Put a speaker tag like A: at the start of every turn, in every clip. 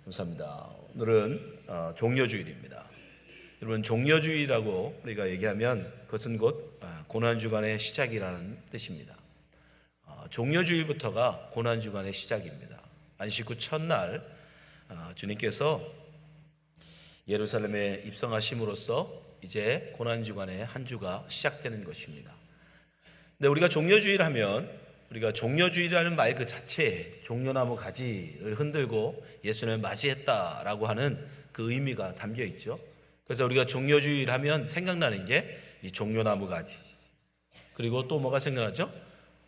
A: 감사합니다. 오늘은 종려주일입니다. 여러분, 종려주일이라고 우리가 얘기하면 그것은 곧 고난주간의 시작이라는 뜻입니다. 종려주일부터가 고난주간의 시작입니다. 안식 후 첫날 주님께서 예루살렘에 입성하심으로써 이제 고난주간의 한 주가 시작되는 것입니다. 근데 우리가 종려주일 하면 우리가 종려주일이라는 말 그 자체에 종려나무 가지를 흔들고 예수님을 맞이했다라고 하는 그 의미가 담겨 있죠. 그래서 우리가 종려주일 하면 생각나는 게 이 종려나무 가지, 그리고 또 뭐가 생각나죠?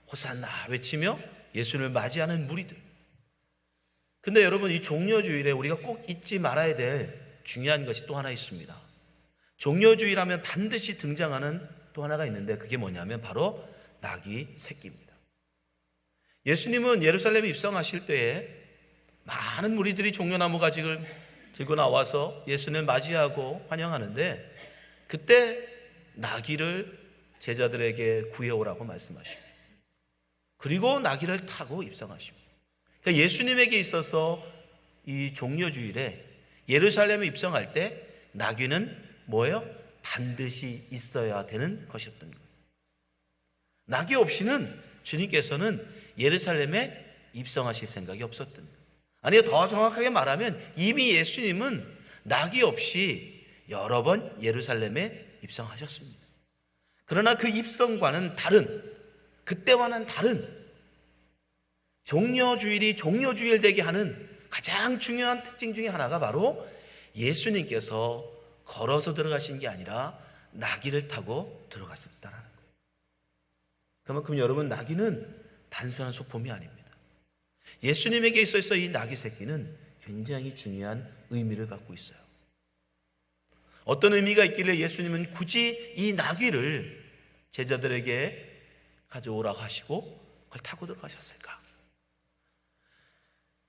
A: 호산나 외치며 예수님을 맞이하는 무리들. 근데 여러분, 이 종려주일에 우리가 꼭 잊지 말아야 될 중요한 것이 또 하나 있습니다. 종려주일 하면 반드시 등장하는 또 하나가 있는데, 그게 뭐냐면 바로 나귀 새끼입니다. 예수님은 예루살렘에 입성하실 때에 많은 무리들이 종려나무 가지를 들고 나와서 예수님을 맞이하고 환영하는데, 그때 나귀를 제자들에게 구해오라고 말씀하십니다. 그리고 나귀를 타고 입성하십니다. 그러니까 예수님에게 있어서 이 종려주일에 예루살렘에 입성할 때 나귀는 뭐예요? 반드시 있어야 되는 것이었던 거예요. 나귀 없이는 주님께서는 예루살렘에 입성하실 생각이 없었던 거예요. 아니, 더 정확하게 말하면 이미 예수님은 나귀 없이 여러 번 예루살렘에 입성하셨습니다. 그러나 그 입성과는 다른, 그때와는 다른, 종려주일이 종려주일 되게 하는 가장 중요한 특징 중에 하나가 바로 예수님께서 걸어서 들어가신 게 아니라 나귀를 타고 들어가셨다는 거예요. 그만큼 여러분, 나귀는 단순한 소품이 아닙니다. 예수님에게 있어서 이 나귀 새끼는 굉장히 중요한 의미를 갖고 있어요. 어떤 의미가 있길래 예수님은 굳이 이 나귀를 제자들에게 가져오라고 하시고 그걸 타고 들어가셨을까?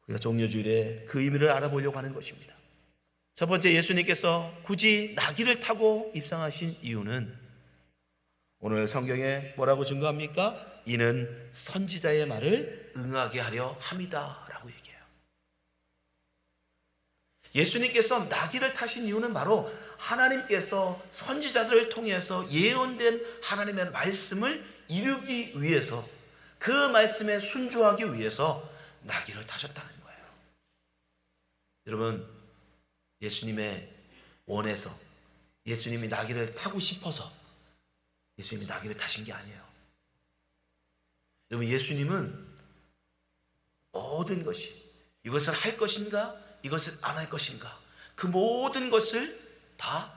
A: 우리가 종려주일에 그 의미를 알아보려고 하는 것입니다. 첫 번째, 예수님께서 굳이 나귀를 타고 입성하신 이유는 오늘 성경에 뭐라고 증거합니까? 이는 선지자의 말을 응하게 하려 함이다 라고 얘기해요. 예수님께서 나귀를 타신 이유는 바로 하나님께서 선지자들을 통해서 예언된 하나님의 말씀을 이루기 위해서, 그 말씀에 순종하기 위해서 나귀를 타셨다는 거예요. 여러분, 예수님의 원해서, 예수님이 나귀를 타고 싶어서 예수님이 나귀를 타신 게 아니에요. 여러분, 예수님은 모든 것이, 이것을 할 것인가 이것을 안 할 것인가, 그 모든 것을 다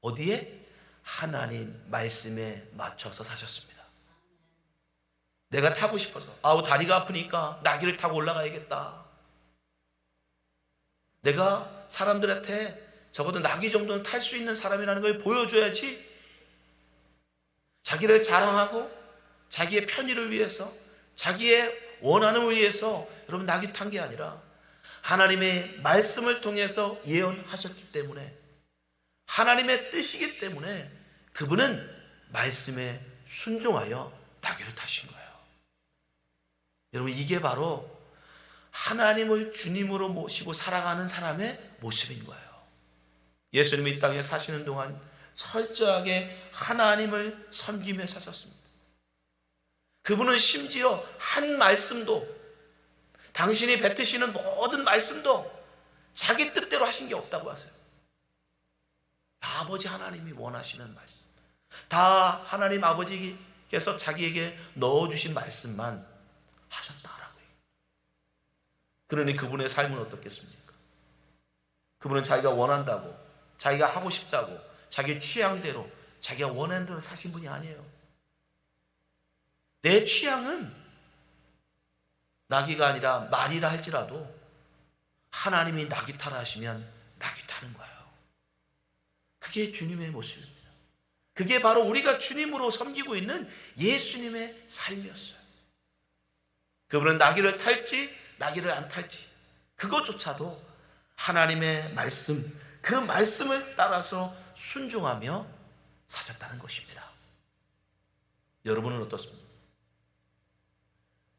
A: 어디에? 하나님 말씀에 맞춰서 사셨습니다. 내가 타고 싶어서, 다리가 아프니까 나귀를 타고 올라가야겠다. 내가 사람들한테 적어도 나귀 정도는 탈 수 있는 사람이라는 걸 보여줘야지, 자기를 자랑하고 자기의 편의를 위해서, 자기의 원한을 위해서 여러분 나귀 탄 게 아니라 하나님의 말씀을 통해서 예언하셨기 때문에, 하나님의 뜻이기 때문에 그분은 말씀에 순종하여 나귀를 타신 거예요. 여러분, 이게 바로 하나님을 주님으로 모시고 살아가는 사람의 모습인 거예요. 예수님이 이 땅에 사시는 동안 철저하게 하나님을 섬기며 사셨습니다. 그분은 심지어 한 말씀도, 당신이 뱉으시는 모든 말씀도 자기 뜻대로 하신 게 없다고 하세요. 다 아버지 하나님이 원하시는 말씀, 다 하나님 아버지께서 자기에게 넣어주신 말씀만 하셨다라고 해요. 그러니 그분의 삶은 어떻겠습니까? 그분은 자기가 원한다고, 자기가 하고 싶다고, 자기 취향대로, 자기가 원하는 대로 사신 분이 아니에요. 내 취향은 나귀가 아니라 말이라 할지라도 하나님이 나귀 타라 하시면 나귀 타는 거예요. 그게 주님의 모습입니다. 그게 바로 우리가 주님으로 섬기고 있는 예수님의 삶이었어요. 그분은 나귀를 탈지 나귀를 안 탈지 그것조차도 하나님의 말씀, 그 말씀을 따라서 순종하며 사셨다는 것입니다. 여러분은 어떻습니까?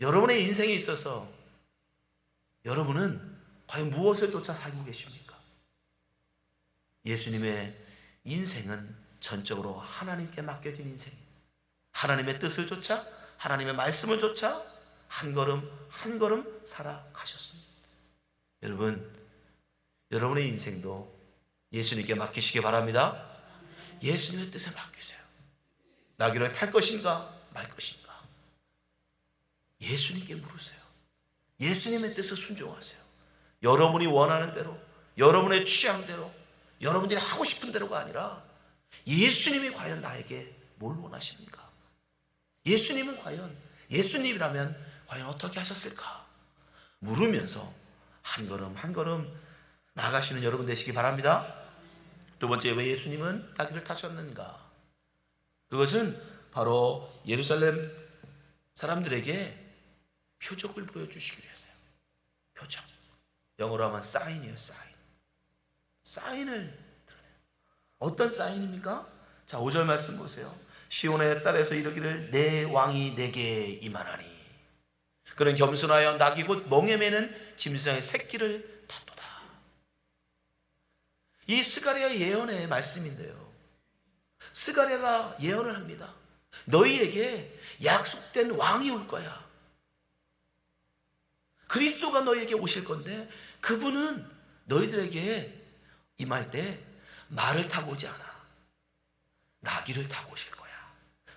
A: 여러분의 인생에 있어서 여러분은 과연 무엇을 쫓아 살고 계십니까? 예수님의 인생은 전적으로 하나님께 맡겨진 인생입니다. 하나님의 뜻을 쫓아, 하나님의 말씀을 쫓아 한 걸음 한 걸음 살아가셨습니다. 여러분, 여러분의 인생도 예수님께 맡기시기 바랍니다. 예수님의 뜻에 맡기세요. 나귀를 탈 것인가 말 것인가 예수님께 물으세요. 예수님의 뜻에 순종하세요. 여러분이 원하는 대로, 여러분의 취향대로, 여러분들이 하고 싶은 대로가 아니라 예수님이 과연 나에게 뭘 원하십니까? 예수님은 과연, 예수님이라면 과연 어떻게 하셨을까? 물으면서 한 걸음 한 걸음 나아가시는 여러분 되시기 바랍니다. 두 번째, 왜 예수님은 나귀를 타셨는가? 그것은 바로 예루살렘 사람들에게 표적을 보여주시기 위해서요. 표적. 영어로 하면 사인이에요. 사인을 드러내요. 어떤 사인입니까? 자, 5절 말씀 보세요. 시온의 딸에서 이르기를 내 왕이 내게 임하나니 그는 겸손하여 낙이 곧 멍에 매는 짐승의 새끼를 탔도다. 이 스가랴의 예언의 말씀인데요, 스가랴가 예언을 합니다. 너희에게 약속된 왕이 올 거야. 그리스도가 너희에게 오실 건데 그분은 너희들에게 임할 때 말을 타고 오지 않아. 나귀를 타고 오실 거야.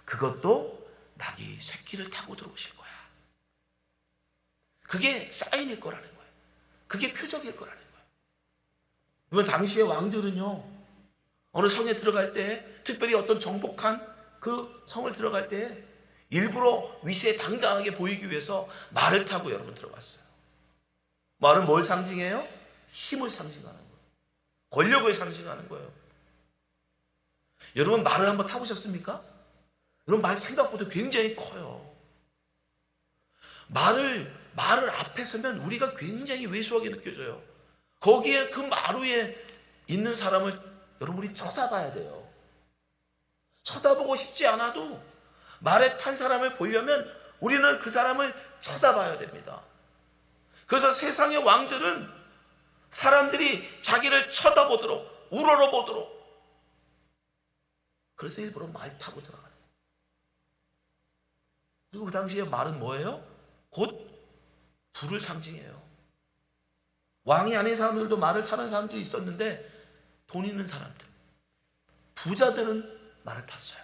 A: 그것도 나귀 새끼를 타고 들어오실 거야. 그게 사인일 거라는 거예요. 그게 표적일 거라는 거예요. 이번 당시의 왕들은요, 어느 성에 들어갈 때, 특별히 어떤 정복한 그 성을 들어갈 때 일부러 위세에 당당하게 보이기 위해서 말을 타고 여러분 들어갔어요. 말은 뭘 상징해요? 힘을 상징하는 거예요. 권력을 상징하는 거예요. 여러분, 말을 한번 타보셨습니까? 여러분, 말 생각보다 굉장히 커요. 말을 앞에 서면 우리가 굉장히 왜소하게 느껴져요. 거기에 그 말 위에 있는 사람을 여러분, 우리 쳐다봐야 돼요. 쳐다보고 싶지 않아도 말에 탄 사람을 보려면 우리는 그 사람을 쳐다봐야 됩니다. 그래서 세상의 왕들은 사람들이 자기를 쳐다보도록, 우러러보도록, 그래서 일부러 말 타고 들어가는 거예요. 그리고 그 당시에 말은 뭐예요? 곧 부를 상징해요. 왕이 아닌 사람들도 말을 타는 사람들이 있었는데 돈 있는 사람들, 부자들은 말을 탔어요.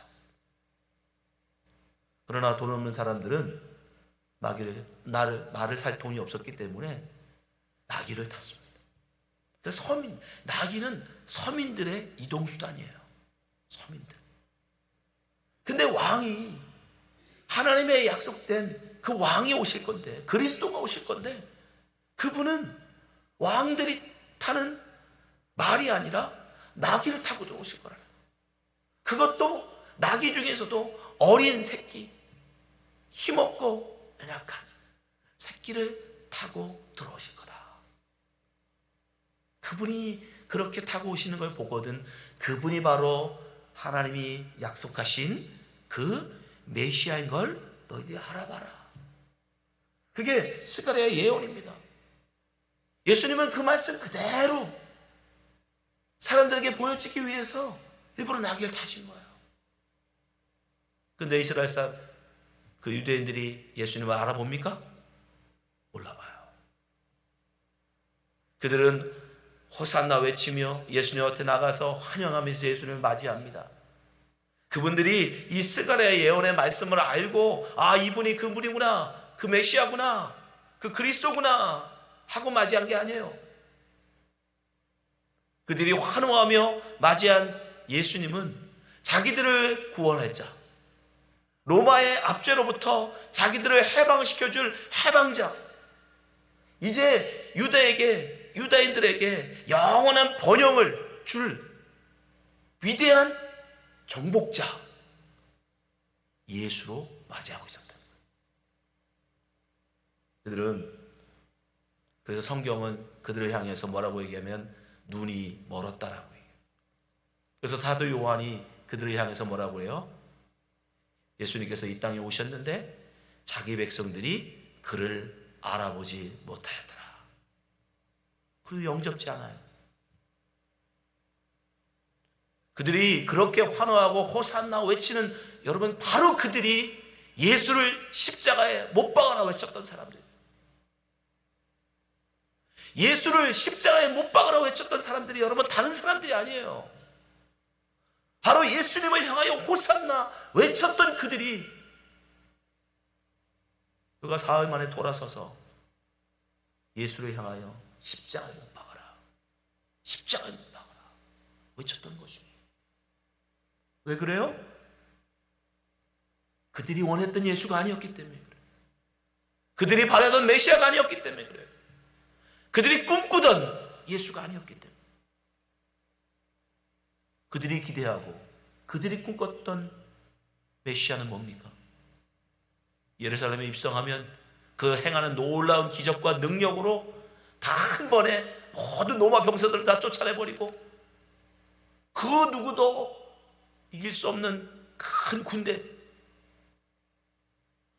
A: 그러나 돈 없는 사람들은 말을 살 돈이 없었기 때문에 나귀를 탔습니다. 나귀는 서민들의 이동수단이에요. 서민들. 근데 왕이, 하나님의 약속된 그 왕이 오실 건데, 그리스도가 오실 건데, 그분은 왕들이 타는 말이 아니라 나귀를 타고 들어오실 거라는 거예요. 그것도 나귀 중에서도 어린 새끼, 힘없고 연약한 새끼를 타고 들어오실 거다. 그분이 그렇게 타고 오시는 걸 보거든 그분이 바로 하나님이 약속하신 그 메시아인 걸 너희들이 알아봐라. 그게 스가랴의 예언입니다. 예수님은 그 말씀 그대로 사람들에게 보여주기 위해서 일부러 나귀를 타신 거예요. 근데 이스라엘 사람, 그 유대인들이 예수님을 알아봅니까? 몰라봐요. 그들은 호산나 외치며 예수님 앞에 나가서 환영하면서 예수님을 맞이합니다. 그분들이 이 스가랴의 예언의 말씀을 알고, 아, 이분이 그분이구나, 그 메시아구나, 그 그리스도구나 하고 맞이한 게 아니에요. 그들이 환호하며 맞이한 예수님은 자기들을 구원할 자, 로마의 압제로부터 자기들을 해방시켜줄 해방자, 이제 유다인들에게 영원한 번영을 줄 위대한 정복자 예수로 맞이하고 있었다. 그들은, 그래서 성경은 그들을 향해서 뭐라고 얘기하면 눈이 멀었다라고 얘기해요. 그래서 사도 요한이 그들을 향해서 뭐라고 해요? 예수님께서 이 땅에 오셨는데 자기 백성들이 그를 알아보지 못하였더라. 그리고 영접지 않아요. 그들이 그렇게 환호하고 호산나 외치는, 여러분, 바로 그들이 예수를 십자가에 못 박아라 외쳤던 사람들, 예수를 십자가에 못 박아라 외쳤던 사람들이 여러분 다른 사람들이 아니에요. 바로 예수님을 향하여 호산나 외쳤던 그들이, 그가 사흘 만에 돌아서서 예수를 향하여 십자가에 못 박아라, 십자가에 못 박아라 외쳤던 것입니다. 왜 그래요? 그들이 원했던 예수가 아니었기 때문에 그래요. 그들이 바라던 메시아가 아니었기 때문에 그래요. 그들이 꿈꾸던 예수가 아니었기 때문에. 그들이 기대하고 그들이 꿈꿨던 메시아는 뭡니까? 예루살렘에 입성하면 그 행하는 놀라운 기적과 능력으로 다 한 번에 모든 로마 병사들을 다 쫓아내버리고 그 누구도 이길 수 없는 큰 군대,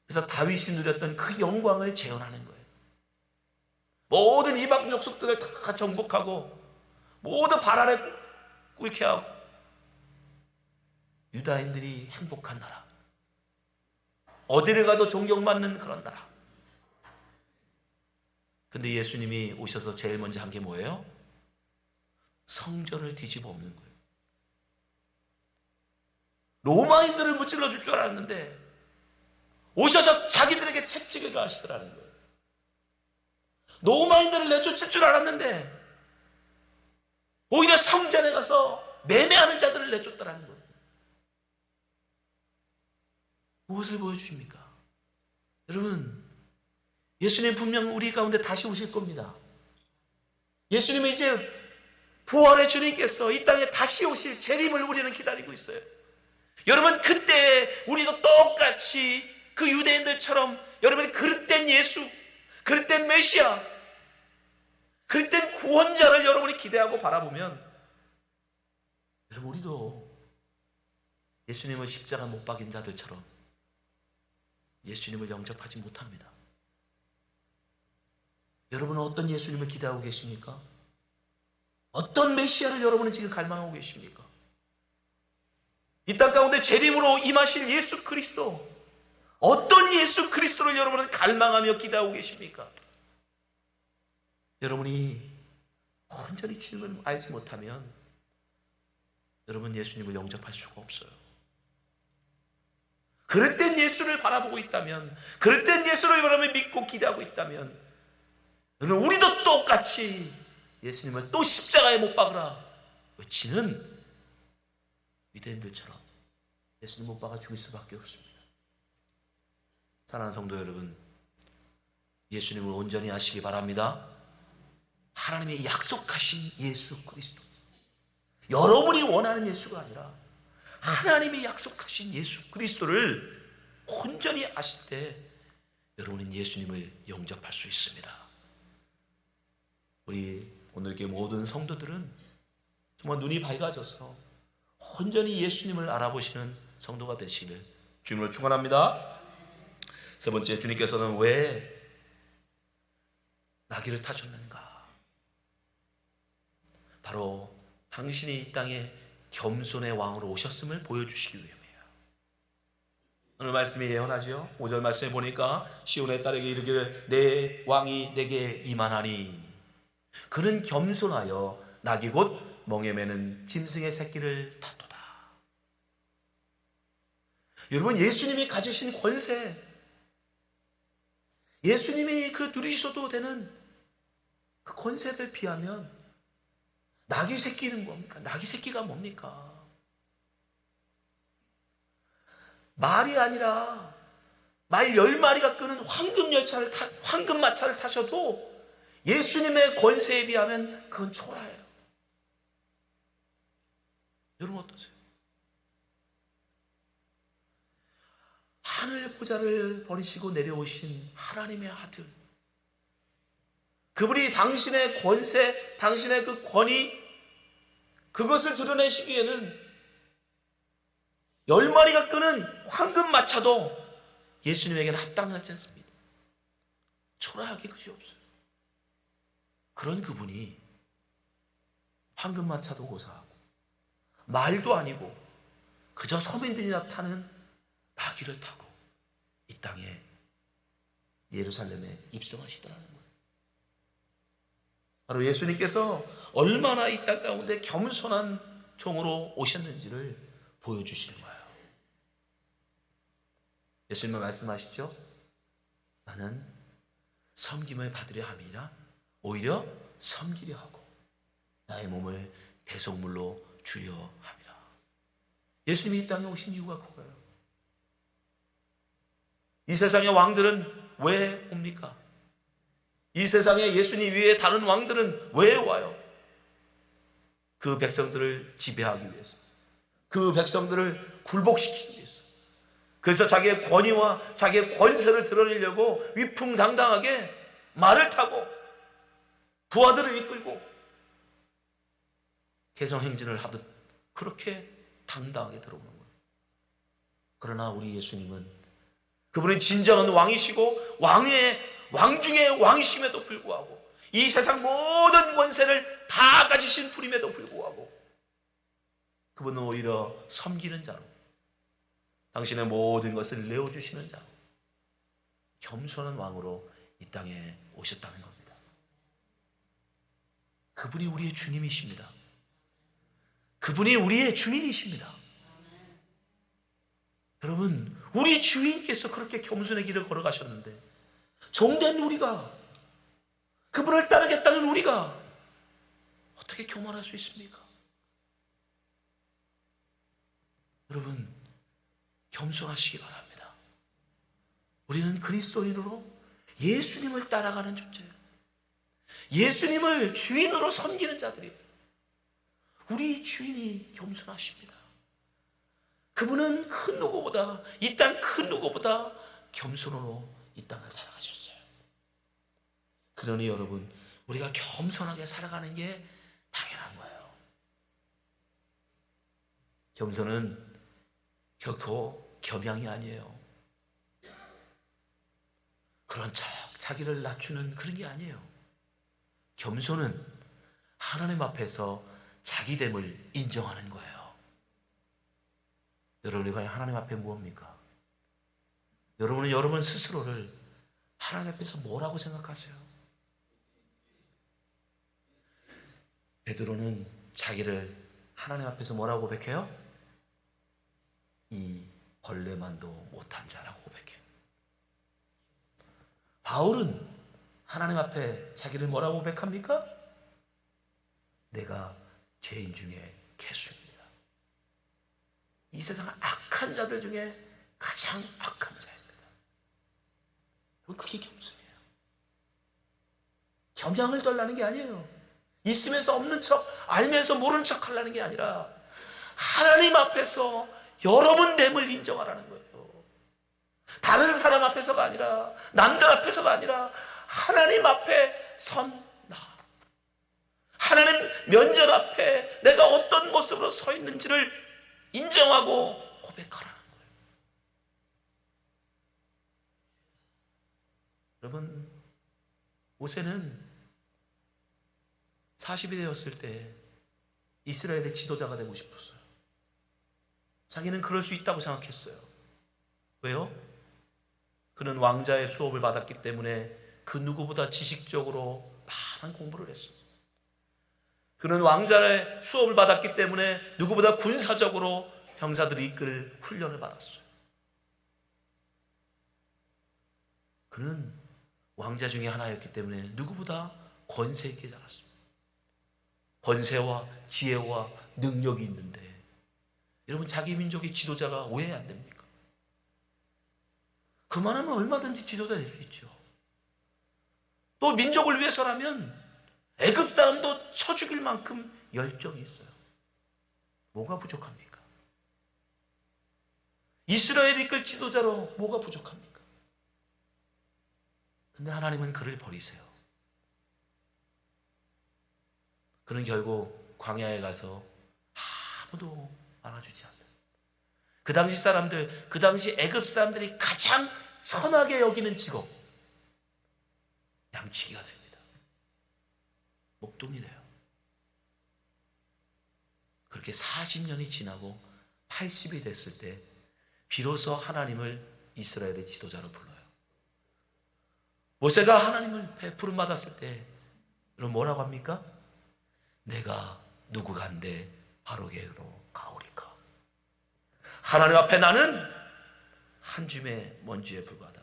A: 그래서 다윗이 누렸던 그 영광을 재현하는 거예요. 모든 이방 족속들을 다 정복하고 모두 발 아래 꿇게 하고 유다인들이 행복한 나라, 어디를 가도 존경받는 그런 나라. 근데 예수님이 오셔서 제일 먼저 한 게 뭐예요? 성전을 뒤집어 엎는 거예요. 로마인들을 무찔러 줄 줄 알았는데 오셔서 자기들에게 채찍을 가하시더라는 거예요. 로마인들을 내쫓을 줄 알았는데 오히려 성전에 가서 매매하는 자들을 내쫓더라는 거예요. 무엇을 보여주십니까? 여러분, 예수님 분명 우리 가운데 다시 오실 겁니다. 예수님은 이제 부활의 주님께서 이 땅에 다시 오실 재림을 우리는 기다리고 있어요. 여러분, 그때 우리도 똑같이 그 유대인들처럼 여러분이 그릇된 예수, 그릇된 메시아, 그릇된 구원자를 여러분이 기대하고 바라보면 여러분, 우리도 예수님을 십자가 못 박인 자들처럼 예수님을 영접하지 못합니다. 여러분은 어떤 예수님을 기대하고 계십니까? 어떤 메시아를 여러분은 지금 갈망하고 계십니까? 이 땅 가운데 재림으로 임하실 예수 그리스도, 어떤 예수 그리스도를 여러분은 갈망하며 기대하고 계십니까? 여러분이 온전히 주님을 알지 못하면 여러분 예수님을 영접할 수가 없어요. 그릇된 예수를 바라보고 있다면, 그릇된 예수를 여러분이 믿고 기대하고 있다면 여러분, 우리도 똑같이 예수님을 또 십자가에 못 박으라 외치는 유대인들처럼 예수님 못 박아 죽일 수밖에 없습니다. 사랑하는 성도 여러분, 예수님을 온전히 아시기 바랍니다. 하나님이 약속하신 예수 그리스도, 여러분이 원하는 예수가 아니라 하나님이 약속하신 예수 그리스도를 온전히 아실 때 여러분은 예수님을 영접할 수 있습니다. 우리 오늘 교회 모든 성도들은 정말 눈이 밝아져서 온전히 예수님을 알아보시는 성도가 되시기를 주님으로 축원합니다. 세 번째, 주님께서는 왜 나귀를 타셨는가? 바로 당신이 이 땅에 겸손의 왕으로 오셨음을 보여주시기 위함이에요. 오늘 말씀이 예언하죠. 5절 말씀에 보니까 시온의 딸에게 이르기를 내 왕이 내게 임하나니 그는 겸손하여 나귀 곧 멍에 매는 짐승의 새끼를 탔도다. 여러분, 예수님이 가지신 권세, 예수님이 그 누리셔도 되는 그 권세를 비하면 나귀 새끼는 뭡니까? 나귀 새끼가 뭡니까? 말이 아니라 말 10마리가 끄는 황금마차를 타셔도 예수님의 권세에 비하면 그건 초라해요. 여러분 어떠세요? 하늘 보좌를 버리시고 내려오신 하나님의 아들, 그분이 당신의 권세, 당신의 그 권위, 그것을 드러내시기에는 10마리가 끄는 황금마차도 예수님에게는 합당하지 않습니다. 초라하게 그지 없어요. 그런 그분이 황금마차도 고사하고 말도 아니고 그저 서민들이나 타는 나귀를 타고 이 땅에 예루살렘에 입성하시더라는 거예요. 바로 예수님께서 얼마나 이 땅 가운데 겸손한 종으로 오셨는지를 보여주시는 거예요. 예수님은 말씀하시죠. 나는 섬김을 받으려 함이라 오히려 섬기려 하고 나의 몸을 대속물로 주려 함이라. 예수님이 이 땅에 오신 이유가 그거예요. 이 세상의 왕들은 왜 옵니까? 이 세상에 예수님 위에 다른 왕들은 왜 와요? 그 백성들을 지배하기 위해서, 그 백성들을 굴복시키기 위해서, 그래서 자기의 권위와 자기의 권세를 드러내려고 위풍당당하게 말을 타고 부하들을 이끌고 개성행진을 하듯 그렇게 당당하게 들어오는 거예요. 그러나 우리 예수님은 그분은 진정한 왕이시고 왕 중의 왕이심에도 불구하고 이 세상 모든 권세를 다 가지신 분임에도 불구하고 그분은 오히려 섬기는 자로 당신의 모든 것을 내어주시는 자로 겸손한 왕으로 이 땅에 오셨다는 겁니다. 그분이 우리의 주님이십니다. 그분이 우리의 주인이십니다. 여러분, 우리 주인께서 그렇게 겸손의 길을 걸어가셨는데 종된 우리가, 그분을 따르겠다는 우리가 어떻게 교만할 수 있습니까? 여러분, 겸손하시기 바랍니다. 우리는 그리스도인으로 예수님을 따라가는 존재예요. 예수님을 주인으로 섬기는 자들이에요. 우리 주인이 겸손하십니다. 그분은 큰 누구보다, 이 땅 큰 누구보다 겸손으로 이 땅을 살아가셨어요. 그러니 여러분, 우리가 겸손하게 살아가는 게 당연한 거예요. 겸손은 결코 겸양이 아니에요. 그런 척 자기를 낮추는 그런 게 아니에요. 겸손은 하나님 앞에서 자기됨을 인정하는 거예요. 여러분이 과연 하나님 앞에 무엇입니까? 여러분은 여러분 스스로를 하나님 앞에서 뭐라고 생각하세요? 베드로는 자기를 하나님 앞에서 뭐라고 고백해요? 이 벌레만도 못한 자라고 고백해요. 바울은 하나님 앞에 자기를 뭐라고 고백합니까? 내가 죄인 중에 괴수입니다. 이 세상 악한 자들 중에 가장 악한 자입니다. 그게 겸손이에요. 겸양을 떨라는 게 아니에요. 있으면서 없는 척, 알면서 모르는 척 하려는 게 아니라 하나님 앞에서 여러분 됨을 인정하라는 거예요. 다른 사람 앞에서가 아니라, 남들 앞에서가 아니라 하나님 앞에 선 나. 하나님 면전 앞에 내가 어떤 모습으로 서 있는지를 인정하고 고백하라는 거예요. 여러분, 모세는 40이 되었을 때 이스라엘의 지도자가 되고 싶었어요. 자기는 그럴 수 있다고 생각했어요. 왜요? 그는 왕자의 수업을 받았기 때문에 그 누구보다 지식적으로 많은 공부를 했어요. 그는 왕자의 수업을 받았기 때문에 누구보다 군사적으로 병사들을 이끌 훈련을 받았어요. 그는 왕자 중에 하나였기 때문에 누구보다 권세 있게 자랐습니다. 권세와 지혜와 능력이 있는데 여러분, 자기 민족의 지도자가 왜 안 됩니까? 그만하면 얼마든지 지도자 될 수 있죠. 또 민족을 위해서라면 애굽 사람도 쳐 죽일 만큼 열정이 있어요. 뭐가 부족합니까? 이스라엘이 이끌 지도자로 뭐가 부족합니까? 근데 하나님은 그를 버리세요. 그는 결국 광야에 가서 아무도 알아주지 않는, 그 당시 사람들, 그 당시 애굽 사람들이 가장 선하게 여기는 직업, 양치기가 됩니다. 목동이 돼요. 그렇게 40년이 지나고 80이 됐을 때 비로소 하나님을 이스라엘의 지도자로 불러요. 모세가 하나님을 부름 받았을 때 여러분 뭐라고 합니까? 내가 누구간데 바로게로 가오리까. 하나님 앞에 나는 한 줌의 먼지에 불과하다.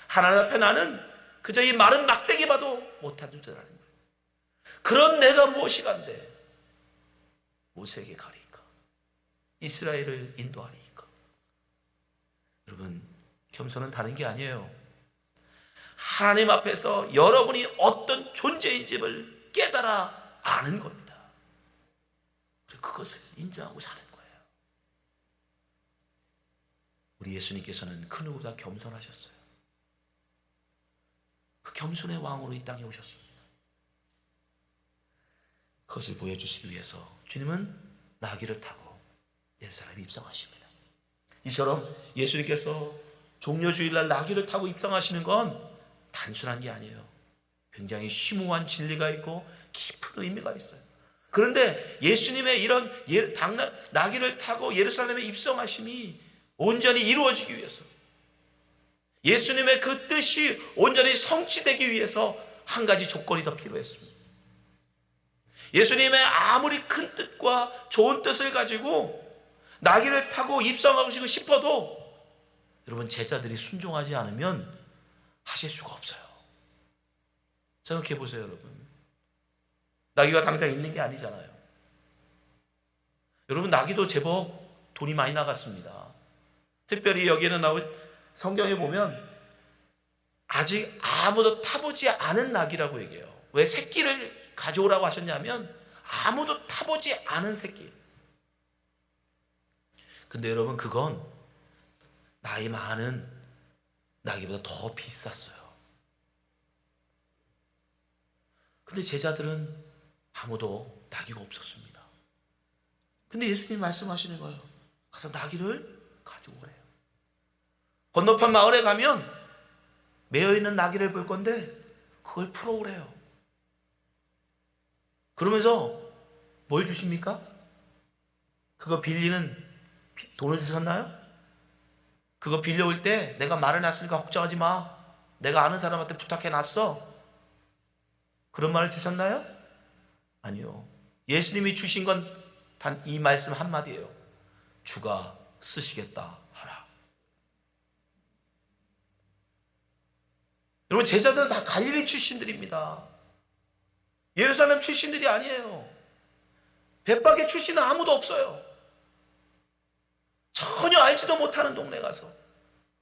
A: 하나님 앞에 나는 그저 이 마른 막대기 봐도 못한 존재라는 거예요. 그런 내가 무엇이간데 모세에게 가리까? 이스라엘을 인도하리까? 여러분, 겸손은 다른 게 아니에요. 하나님 앞에서 여러분이 어떤 존재인지를 깨달아 아는 겁니다. 그리고 그것을 인정하고 사는 거예요. 우리 예수님께서는 그 누구보다 겸손하셨어요. 그 겸손의 왕으로 이 땅에 오셨습니다. 그것을 보여주시기 위해서 주님은 나귀를 타고 예루살렘에 입성하십니다. 이처럼 예수님께서 종려주일날 나귀를 타고 입성하시는 건 단순한 게 아니에요. 굉장히 심오한 진리가 있고 깊은 의미가 있어요. 그런데 예수님의 이런 나귀를 타고 예루살렘에 입성하심이 온전히 이루어지기 위해서, 예수님의 그 뜻이 온전히 성취되기 위해서 한 가지 조건이 더 필요했습니다. 예수님의 아무리 큰 뜻과 좋은 뜻을 가지고 나귀를 타고 입성하고 싶어도 여러분 제자들이 순종하지 않으면 하실 수가 없어요. 생각해 보세요, 여러분. 나귀가 당장 있는 게 아니잖아요. 여러분, 나귀도 제법 돈이 많이 나갔습니다. 특별히 여기에는 성경에 보면 아직 아무도 타보지 않은 나귀라고 얘기해요. 왜 새끼를 가져오라고 하셨냐면 아무도 타보지 않은 새끼. 근데 여러분, 그건 나이 많은 나귀보다 더 비쌌어요. 근데 제자들은 아무도 나귀가 없었습니다. 근데 예수님 말씀하시는 거예요. 가서 나귀를 가져오래요. 건너편 마을에 가면 매여있는 나귀를 볼 건데 그걸 풀어오래요. 그러면서 뭘 주십니까? 그거 빌리는 돈을 주셨나요? 그거 빌려올 때 내가 말을 놨으니까 걱정하지 마. 내가 아는 사람한테 부탁해놨어. 그런 말을 주셨나요? 아니요. 예수님이 주신 건 단 이 말씀 한마디예요. 주가 쓰시겠다 하라. 여러분, 제자들은 다 갈릴리 출신들입니다. 예루살렘 출신들이 아니에요. 벳박의 출신은 아무도 없어요. 전혀 알지도 못하는 동네 가서,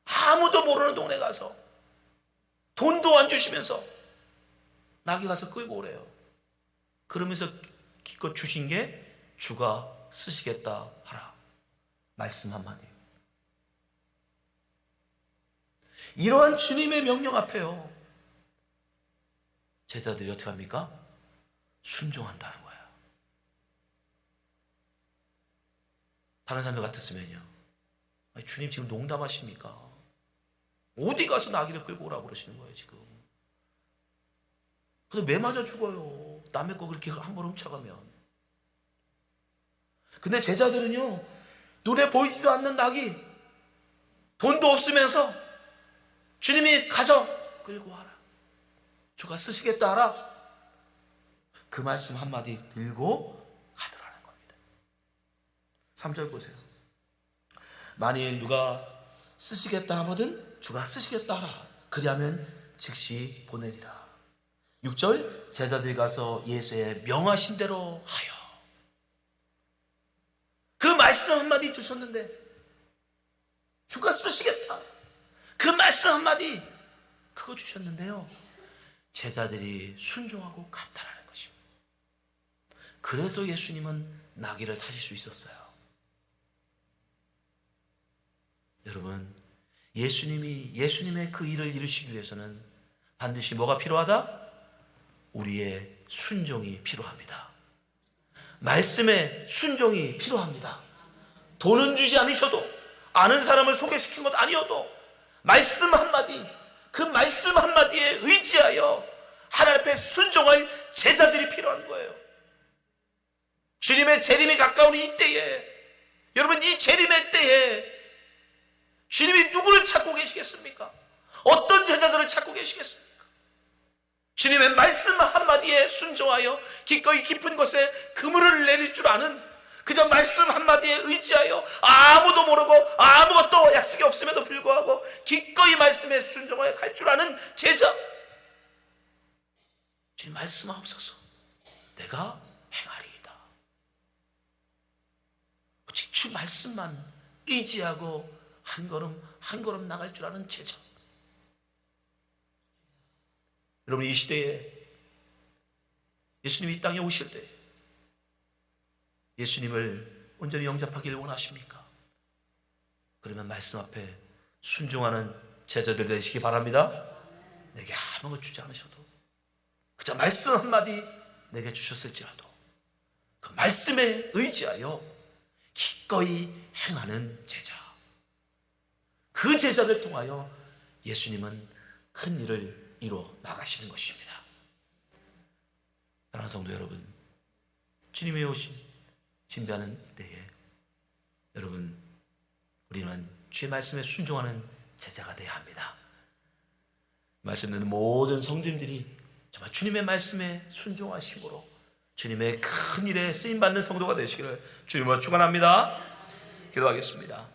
A: 아무도 모르는 동네 가서 돈도 안 주시면서 나귀 가서 끌고 오래요. 그러면서 기껏 주신 게 주가 쓰시겠다 하라. 말씀 한마디. 이러한 주님의 명령 앞에요, 제자들이 어떻게 합니까? 순종한다는 거예요. 다른 사람 같았으면요, 아니, 주님 지금 농담하십니까? 어디 가서 나귀를 끌고 오라고 그러시는 거예요 지금? 근데 매 맞아 죽어요, 남의 거 그렇게 함부로 훔쳐가면. 근데 제자들은요, 눈에 보이지도 않는 나귀, 돈도 없으면서 주님이 가서 끌고 와라, 주가 쓰시겠다 하라, 그 말씀 한마디 들고 가더라는 겁니다. 3절 보세요. 만일 누가 쓰시겠다 하거든 주가 쓰시겠다 하라. 그리하면 즉시 보내리라. 6절, 제자들이 가서 예수의 명하신 대로 하여. 그 말씀 한마디 주셨는데 주가 쓰시겠다, 그 말씀 한마디 그거 주셨는데요, 제자들이 순종하고 갔다라는 것입니다. 그래서 예수님은 나귀를 타실 수 있었어요. 여러분, 예수님의 그 일을 이루시기 위해서는 반드시 뭐가 필요하다? 우리의 순종이 필요합니다. 말씀에 순종이 필요합니다. 돈은 주지 않으셔도, 아는 사람을 소개시킨 것 아니어도 말씀 한마디, 그 말씀 한마디에 의지하여 하나님 앞에 순종할 제자들이 필요한 거예요. 주님의 재림이 가까운 이때에, 여러분, 이 재림의 때에 주님이 누구를 찾고 계시겠습니까? 어떤 제자들을 찾고 계시겠습니까? 주님의 말씀 한마디에 순종하여 기꺼이 깊은 곳에 그물을 내릴 줄 아는, 그저 말씀 한마디에 의지하여 아무도 모르고 아무것도 약속이 없음에도 불구하고 기꺼이 말씀에 순종하여 갈 줄 아는 제자. 주님 말씀하옵소서. 내가 행하리이다. 오직 주 말씀만 의지하고 한 걸음 한 걸음 나갈 줄 아는 제자. 여러분, 이 시대에 예수님이 이 땅에 오실 때 예수님을 온전히 영접하기를 원하십니까? 그러면 말씀 앞에 순종하는 제자들 되시기 바랍니다. 내게 아무것도 주지 않으셔도 그저 말씀 한마디 내게 주셨을지라도 그 말씀에 의지하여 기꺼이 행하는 제자, 그 제자를 통하여 예수님은 큰 일을 이루어 나가시는 것입니다. 사랑하는 성도 여러분, 주님이 오신 진대하는 때에 여러분, 우리는 주의 말씀에 순종하는 제자가 되어야 합니다. 말씀 듣는 모든 성도님들이 정말 주님의 말씀에 순종하심으로 주님의 큰 일에 쓰임받는 성도가 되시기를 주님으로 축원합니다. 기도하겠습니다.